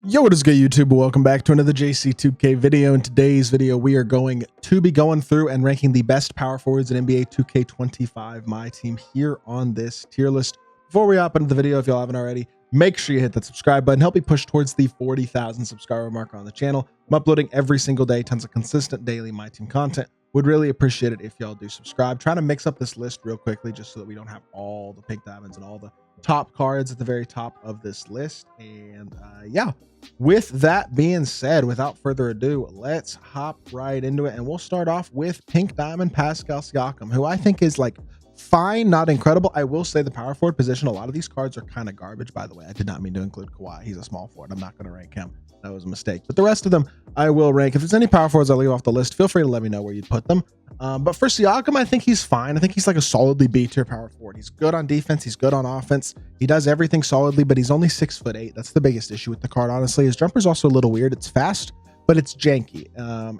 Yo, what is good, YouTube? Welcome back to another JC2K video. In today's video, we are going to be going through and ranking the best power forwards in NBA 2K25 MyTEAM here on this tier list. Before we hop into the video, if y'all haven't already, make sure you hit that subscribe button. Help me push towards the 40,000 subscriber mark on the channel. I'm uploading every single day, tons of consistent daily MyTEAM content. Would really appreciate it if y'all do subscribe. Trying to mix up this list real quickly just so that we don't have all the pink diamonds and all the top cards at the very top of this list. And yeah, with that being said, without further ado, let's hop right into it. And we'll start off with pink diamond Pascal Siakam, who I think is like fine, not incredible. I will say the power forward position, a lot of these cards are kind of garbage, by the way. I did not mean to include Kawhi. He's a small forward. I'm not going to rank him. That was a mistake. But the rest of them I will rank. If there's any power forwards I leave off the list, feel free to let me know where you'd put them. But for Siakam, I think he's fine. I think he's like a solidly B tier power forward. He's good on defense. He's good on offense. He does everything solidly, but he's only 6'8". That's the biggest issue with the card, honestly. His jumper's also a little weird. It's fast, but it's janky.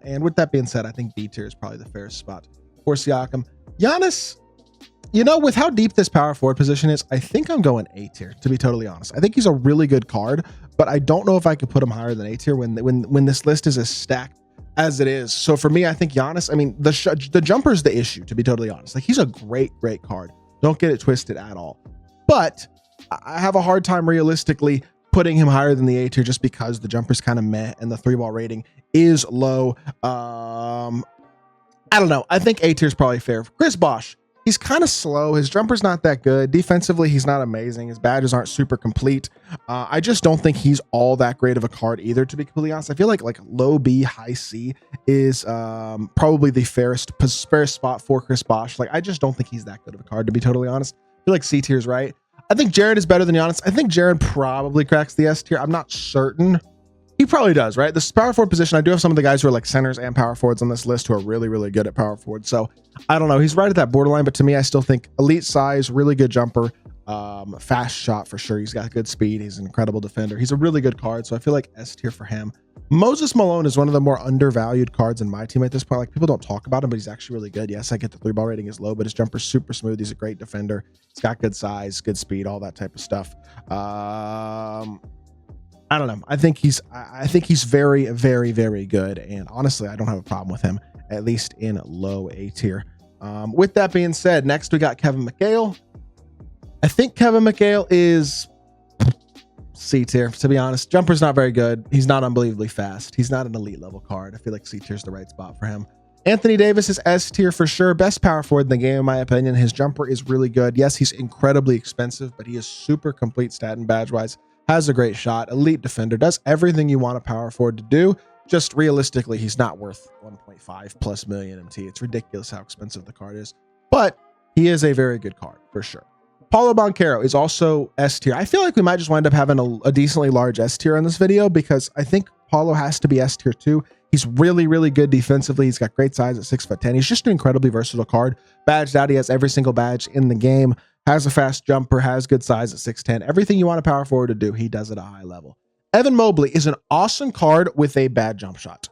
And with that being said, I think B tier is probably the fairest spot for Siakam. Giannis, you know, with how deep this power forward position is, I think I'm going A tier, to be totally honest. I think he's a really good card, but I don't know if I could put him higher than A tier when this list is as stacked as it is. So for me, I think Giannis, I mean, the jumper is the issue, to be totally honest. Like, he's a great card. Don't get it twisted at all. But I have a hard time realistically putting him higher than the A tier just because the jumper's kind of meh and the 3-ball rating is low. I don't know. I think A tier is probably fair. Chris Bosh, he's kind of slow. His jumper's not that good. Defensively, he's not amazing. His badges aren't super complete. I just don't think he's all that great of a card either, to be completely honest. I feel like low B, high C is probably the fairest spot for Chris Bosh. Like, I just don't think he's that good of a card, to be totally honest. I feel like C tier is right. I think Jared is better than Giannis. I think Jared probably cracks the S tier. I'm not certain. He probably does, right? This power forward position, I do have some of the guys who are like centers and power forwards on this list who are really, really good at power forward. So I don't know. He's right at that borderline, but to me, I still think elite size, really good jumper, fast shot for sure. He's got good speed. He's an incredible defender. He's a really good card. So I feel like S tier for him. Moses Malone is one of the more undervalued cards in my team at this point. Like, people don't talk about him, but he's actually really good. Yes, I get the 3-ball rating is low, but his jumper's super smooth. He's a great defender. He's got good size, good speed, all that type of stuff. I don't know. I think he's very, very, very good. And honestly, I don't have a problem with him, at least in low A tier. With that being said, next we got Kevin McHale. I think Kevin McHale is C tier, to be honest. Jumper's not very good. He's not unbelievably fast. He's not an elite level card. I feel like C tier is the right spot for him. Anthony Davis is S tier for sure. Best power forward in the game, in my opinion. His jumper is really good. Yes, he's incredibly expensive, but he is super complete stat and badge wise. Has a great shot, elite defender, does everything you want a power forward to do. Just realistically, he's not worth 1.5+ million MT. It's ridiculous how expensive the card is, but he is a very good card for sure. Paulo Banchero is also S tier. I feel like we might just wind up having a decently large S tier in this video because I think Paulo has to be S tier too. He's really, really good defensively. He's got great size at 6'10". He's just an incredibly versatile card. Badged out, he has every single badge in the game. Has a fast jumper, has good size at 6'10". Everything you want a power forward to do, he does at a high level. Evan Mobley is an awesome card with a bad jump shot.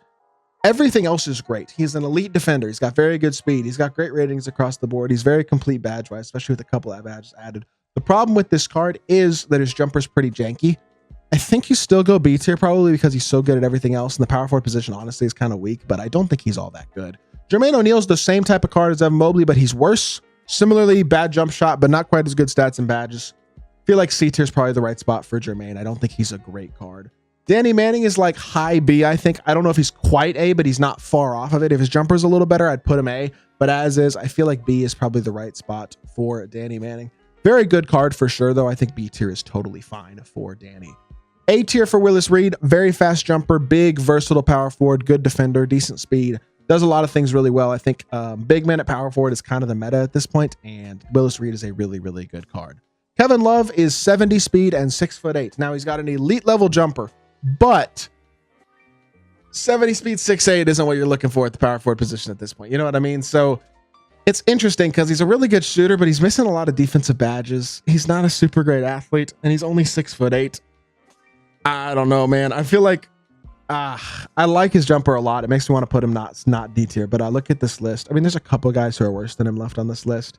Everything else is great. He's an elite defender. He's got very good speed. He's got great ratings across the board. He's very complete badge-wise, especially with a couple of badges added. The problem with this card is that his jumper's pretty janky. I think you still go B tier probably because he's so good at everything else, and the power forward position honestly is kind of weak, but I don't think he's all that good. Jermaine O'Neal's the same type of card as Evan Mobley, but he's worse. Similarly, bad jump shot, but not quite as good stats and badges. Feel like C tier is probably the right spot for Jermaine. I don't think he's a great card. Danny Manning is like high B, I think. I don't know if he's quite A, but he's not far off of it. If his jumper's a little better, I'd put him A. But as is, I feel like B is probably the right spot for Danny Manning. Very good card for sure, though. I think B tier is totally fine for Danny. A tier for Willis Reed. Very fast jumper, big, versatile power forward, good defender, decent speed. Does a lot of things really well. I think big man at power forward is kind of the meta at this point, and Willis Reed is a really, really good card. Kevin Love is 70 speed and 6'8". Now he's got an elite level jumper, but 70 speed 6'8" isn't what you're looking for at the power forward position at this point. You know what I mean? So it's interesting because he's a really good shooter, but he's missing a lot of defensive badges. He's not a super great athlete, and he's only 6'8". I don't know, man. I feel like I like his jumper a lot. It makes me want to put him not D tier, but I look at this list. I mean, there's a couple guys who are worse than him left on this list,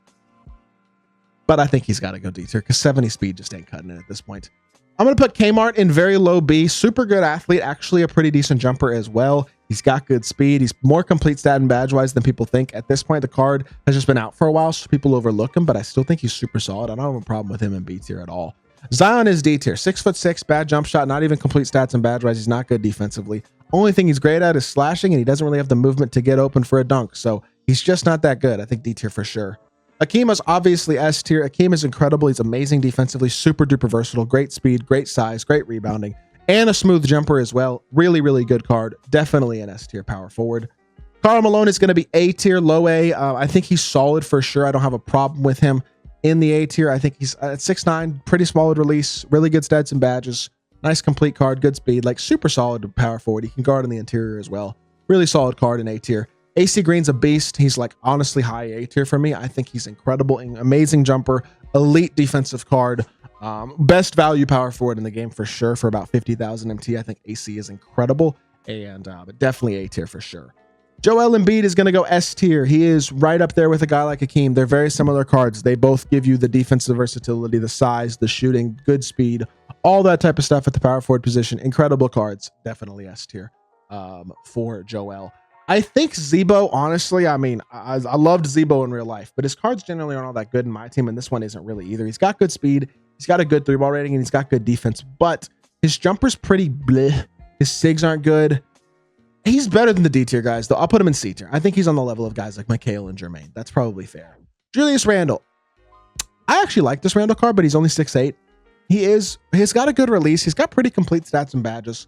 but I think he's got to go D tier because 70 speed just ain't cutting it at this point. I'm going to put Kmart in very low B. Super good athlete, actually a pretty decent jumper as well. He's got good speed. He's more complete stat and badge wise than people think. At this point, the card has just been out for a while, so people overlook him, but I still think he's super solid. I don't have a problem with him in B tier at all. Zion is D tier, 6'6", bad jump shot, not even complete stats and badge wise. He's not good defensively. Only thing he's great at is slashing, and he doesn't really have the movement to get open for a dunk. So he's just not that good. I think D tier for sure. Akeem is obviously S tier. Akeem is incredible. He's amazing defensively, super duper versatile, great speed, great size, great rebounding, and a smooth jumper as well. Really, really good card. Definitely an S tier power forward. Karl Malone is going to be A tier, low A. I think he's solid for sure. I don't have a problem with him in the A tier. I think he's at 6'9", pretty solid release, really good stats and badges, nice complete card, good speed, like super solid power forward. He can guard in the interior as well. Really solid card in A tier. AC Green's a beast. He's like honestly high A tier for me. I think he's incredible, amazing jumper, elite defensive card, best value power forward in the game for sure for about 50,000 MT. I think AC is incredible and definitely A tier for sure. Joel Embiid is going to go S tier. He is right up there with a guy like Akeem. They're very similar cards. They both give you the defensive versatility, the size, the shooting, good speed, all that type of stuff at the power forward position. Incredible cards. Definitely S tier for Joel. I think Zebo, honestly, I mean, I loved Zebo in real life, but his cards generally aren't all that good in my team, and this one isn't really either. He's got good speed, he's got a good 3-ball rating, and he's got good defense, but his jumper's pretty bleh. His SIGs aren't good. He's better than the D tier guys, though. I'll put him in C tier. I think he's on the level of guys like Mikhail and Jermaine. That's probably fair. Julius Randle. I actually like this Randle card, but he's only 6'8". He's got a good release. He's got pretty complete stats and badges.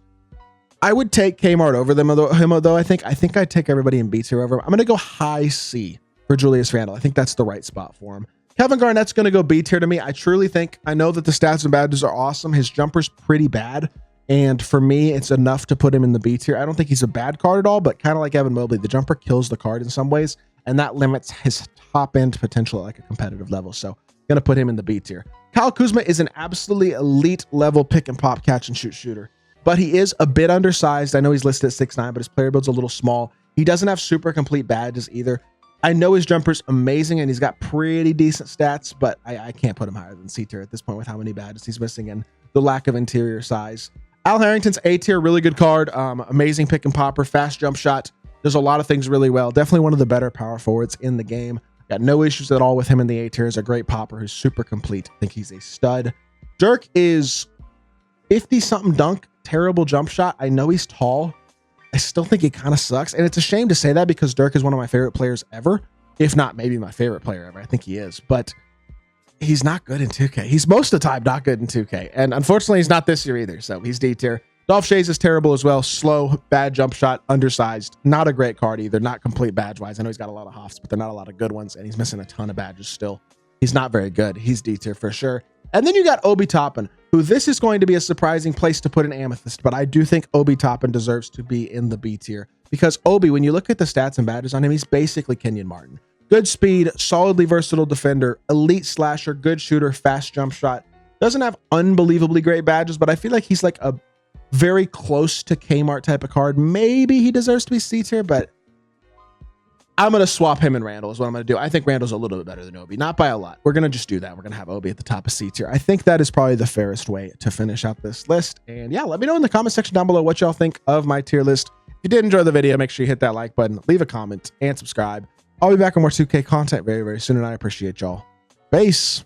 I would take Kmart over him, though. I think I'd take everybody in B tier over him. I'm going to go high C for Julius Randle. I think that's the right spot for him. Kevin Garnett's going to go B tier to me. I truly think, I know that the stats and badges are awesome. His jumper's pretty bad. And for me, it's enough to put him in the B tier. I don't think he's a bad card at all, but kind of like Evan Mobley, the jumper kills the card in some ways, and that limits his top end potential at like a competitive level. So going to put him in the B tier. Kyle Kuzma is an absolutely elite level pick and pop catch and shoot shooter, but he is a bit undersized. I know he's listed at 6'9", but his player build's a little small. He doesn't have super complete badges either. I know his jumper's amazing and he's got pretty decent stats, but I can't put him higher than C tier at this point with how many badges he's missing and the lack of interior size. Al Harrington's A tier, really good card. Amazing pick and popper, fast jump shot. Does a lot of things really well. Definitely one of the better power forwards in the game. Got no issues at all with him in the A tier. He's a great popper who's super complete. I think he's a stud. Dirk is 50-something dunk, terrible jump shot. I know he's tall. I still think he kind of sucks. And it's a shame to say that because Dirk is one of my favorite players ever. If not, maybe my favorite player ever. I think he is. But he's not good in 2K. He's most of the time not good in 2K. And unfortunately, he's not this year either. So he's D tier. Dolph Schayes is terrible as well. Slow, bad jump shot, undersized. Not a great card either. Not complete badge-wise. I know he's got a lot of hoffs, but they're not a lot of good ones. And he's missing a ton of badges still. He's not very good. He's D tier for sure. And then you got Obi Toppin, who this is going to be a surprising place to put an Amethyst. But I do think Obi Toppin deserves to be in the B tier. Because Obi, when you look at the stats and badges on him, he's basically Kenyon Martin. Good speed, solidly versatile defender, elite slasher, good shooter, fast jump shot. Doesn't have unbelievably great badges, but I feel like he's like a very close to Kmart type of card. Maybe he deserves to be C tier, but I'm going to swap him and Randall is what I'm going to do. I think Randall's a little bit better than Obi. Not by a lot. We're going to just do that. We're going to have Obi at the top of C tier. I think that is probably the fairest way to finish out this list. And yeah, let me know in the comment section down below what y'all think of my tier list. If you did enjoy the video, make sure you hit that like button, leave a comment, and subscribe. I'll be back on more 2K content very, very soon, and I appreciate y'all. Peace.